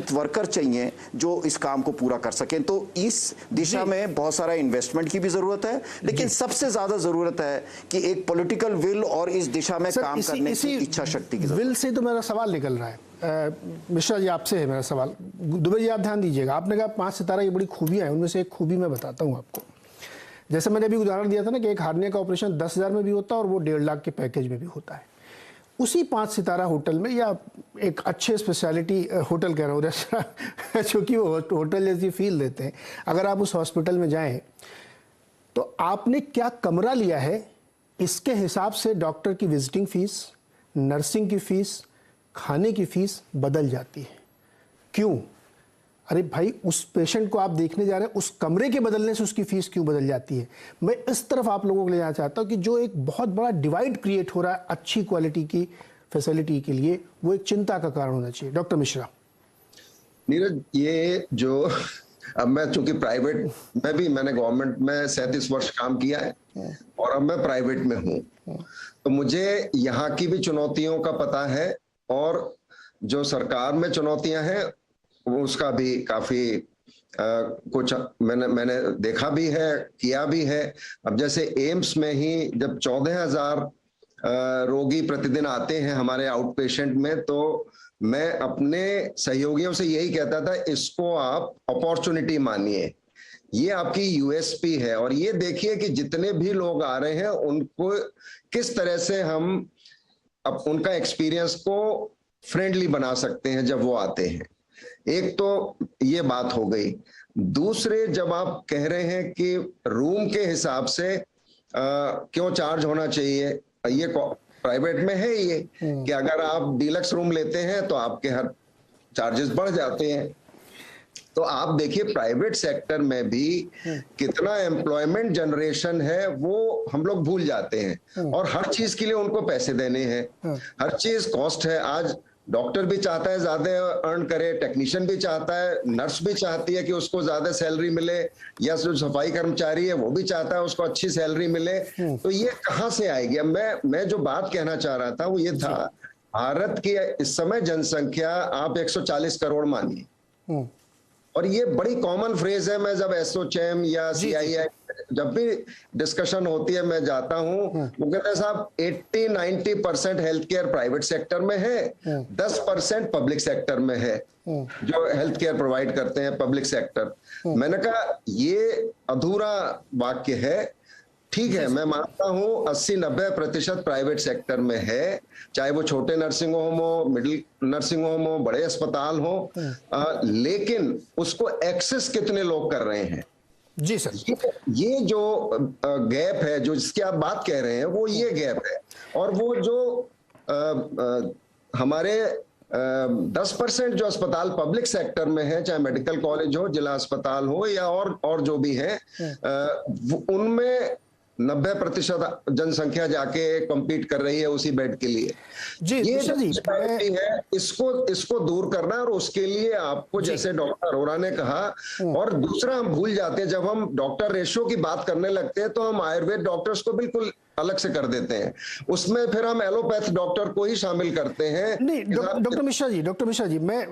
Health worker चाहिए जो इस काम को पूरा कर सकें। तो इस दिशा में बहुत सारा इन्वेस्टमेंट की भी जरूरत है, लेकिन सबसे ज्यादा जरूरत है कि एक पॉलिटिकल विल और इस दिशा में काम करने की इच्छा शक्ति की जरूरत। विल से तो मेरा सवाल निकल रहा है, मिश्रा जी आपसे है मेरा सवाल। दुबे जी आप ध्यान दीजिएगा, आपने कहा 5 सितारा की बड़ी खूबियां हैं, उनमें से एक खूबी मैं बताता हूं आपको। जैसे मैंने अभी उदाहरण दिया था ना कि एक हार्निया का ऑपरेशन 10,000 में भी होता है और वो 1.5 लाख के पैकेज में भी होता है। उसी 5 सितारा होटल में या एक अच्छे स्पेशलिटी होटल कह रहा हूँ, रेस्टोरेंट, चूँकि वो होटल जैसी फील देते हैं, अगर आप उस हॉस्पिटल में जाएं तो आपने क्या कमरा लिया है इसके हिसाब से डॉक्टर की विजिटिंग फीस, नर्सिंग की फीस, खाने की फीस बदल जाती है। क्यों? अरे भाई, उस पेशेंट को आप देखने जा रहे हैं, उस कमरे के बदलने से उसकी फीस क्यों बदल जाती है? मैं इस तरफ आप लोगों को ले जाना चाहता हूं कि जो एक बहुत बड़ा डिवाइड क्रिएट हो रहा है अच्छी क्वालिटी की फैसिलिटी के लिए, वो एक चिंता का कारण होना चाहिए। डॉक्टर मिश्रा। नीरज, ये जो अब मैं चूंकि प्राइवेट में भी मैंने गवर्नमेंट में 37 वर्ष काम किया है और अब मैं प्राइवेट में हूँ, तो मुझे यहाँ की भी चुनौतियों का पता है और जो सरकार में चुनौतियां हैं उसका भी काफी कुछ मैंने देखा भी है, किया भी है। अब जैसे एम्स में ही जब 14,000 रोगी प्रतिदिन आते हैं हमारे आउट पेशेंट में, तो मैं अपने सहयोगियों से यही कहता था, इसको आप अपॉर्चुनिटी मानिए, ये आपकी यूएसपी है। और ये देखिए कि जितने भी लोग आ रहे हैं उनको किस तरह से हम अब उनका एक्सपीरियंस को फ्रेंडली बना सकते हैं जब वो आते हैं। एक तो ये बात हो गई। दूसरे, जब आप कह रहे हैं कि रूम के हिसाब से क्यों चार्ज होना चाहिए, ये प्राइवेट में है ये कि अगर आप डीलक्स रूम लेते हैं तो आपके हर चार्जेस बढ़ जाते हैं। तो आप देखिए प्राइवेट सेक्टर में भी कितना एम्प्लॉयमेंट जनरेशन है वो हम लोग भूल जाते हैं, और हर चीज के लिए उनको पैसे देने हैं, हर चीज कॉस्ट है। आज डॉक्टर भी चाहता है ज्यादा अर्न करे, टेक्नीशियन भी चाहता है, नर्स भी चाहती है कि उसको ज्यादा सैलरी मिले, या जो सफाई कर्मचारी है वो भी चाहता है उसको अच्छी सैलरी मिले। तो ये कहाँ से आएगी? अब मैं जो बात कहना चाह रहा था वो ये था, भारत की इस समय जनसंख्या आप 140 करोड़ मानिए, और ये बड़ी कॉमन फ्रेज है। मैं जब एसोचैम या सीआईआई जब भी डिस्कशन होती है मैं जाता हूं, वो कहते हैं साहब 80-90% हेल्थ केयर प्राइवेट सेक्टर में है, 10% पब्लिक सेक्टर में है जो हेल्थ केयर प्रोवाइड करते हैं पब्लिक सेक्टर। मैंने कहा ये अधूरा वाक्य है। ठीक है, मैं मानता हूं 80-90% प्राइवेट सेक्टर में है, चाहे वो छोटे नर्सिंग होम हो, मिडिल नर्सिंग होम हो, बड़े अस्पताल हो, लेकिन उसको एक्सेस कितने लोग कर रहे हैं? जी सर, ये जो गैप है जो जिसकी आप बात कह रहे हैं वो ये गैप है। और वो जो हमारे 10% जो अस्पताल पब्लिक सेक्टर में है, चाहे मेडिकल कॉलेज हो, जिला अस्पताल हो, या और जो भी है, उनमें 90% जनसंख्या जाके कंपीट कर रही है उसी बेड के लिए। जी, ये जो जी, है इसको दूर करना, और उसके लिए आपको जैसे डॉक्टर अरोड़ा ने कहा, और दूसरा हम भूल जाते हैं, जब हम डॉक्टर रेशियो की बात करने लगते हैं तो हम आयुर्वेद डॉक्टर्स को बिल्कुल अलग से कर देते हैं, उसमें फिर हम एलोपैथ डॉक्टर को ही शामिल करते हैं। नहीं डॉक्टर मिश्रा जी, मैं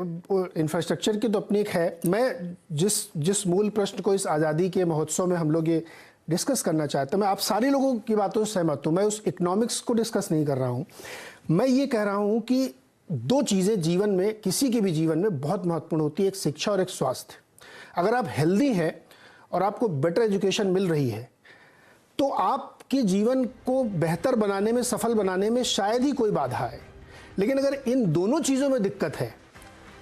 इंफ्रास्ट्रक्चर की तो अपनी एक है, मैं जिस मूल प्रश्न को इस आज़ादी के महोत्सव में हम लोग ये डिस्कस करना चाहते हैं, मैं आप सारे लोगों की बातों से सहमत हूं, मैं उस इकोनॉमिक्स को डिस्कस नहीं कर रहा हूं। मैं ये कह रहा हूं कि 2 चीज़ें जीवन में, किसी के भी जीवन में बहुत महत्वपूर्ण होती है, एक शिक्षा और एक स्वास्थ्य। अगर आप हेल्दी हैं और आपको बेटर एजुकेशन मिल रही है तो आपके जीवन को बेहतर बनाने में, सफल बनाने में शायद ही कोई बाधा है। लेकिन अगर इन दोनों चीज़ों में दिक्कत है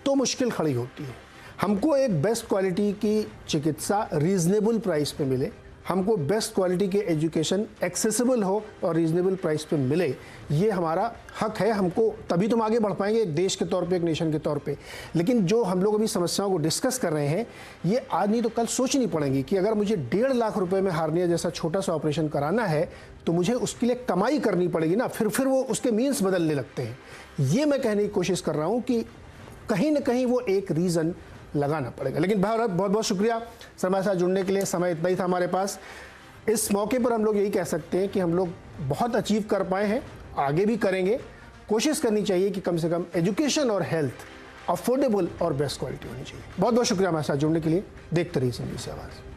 तो मुश्किल खड़ी होती है। हमको एक बेस्ट क्वालिटी की चिकित्सा रीजनेबल प्राइस पे मिले, हमको बेस्ट क्वालिटी के एजुकेशन एक्सेसिबल हो और रीजनेबल प्राइस पे मिले, ये हमारा हक है। हमको तभी तुम आगे बढ़ पाएंगे एक देश के तौर पे, एक नेशन के तौर पे। लेकिन जो हम लोग अभी समस्याओं को डिस्कस कर रहे हैं, ये आज नहीं तो कल सोचनी पड़ेगी कि अगर मुझे 1.5 लाख रुपए में हार्निया जैसा छोटा सा ऑपरेशन कराना है तो मुझे उसके लिए कमाई करनी पड़ेगी ना, फिर वो उसके मीन्स बदलने लगते हैं। ये मैं कहने की कोशिश कर रहा हूँ कि कहीं ना कहीं वो एक रीज़न लगाना पड़ेगा। लेकिन बहुत बहुत शुक्रिया सर हमारे साथ जुड़ने के लिए। समय इतना ही था हमारे पास। इस मौके पर हम लोग यही कह सकते हैं कि हम लोग बहुत अचीव कर पाए हैं, आगे भी करेंगे। कोशिश करनी चाहिए कि कम से कम एजुकेशन और हेल्थ अफोर्डेबल और बेस्ट क्वालिटी होनी चाहिए। बहुत बहुत शुक्रिया हमारे साथ जुड़ने के लिए। देखते रहिए संदेश से आवाज़।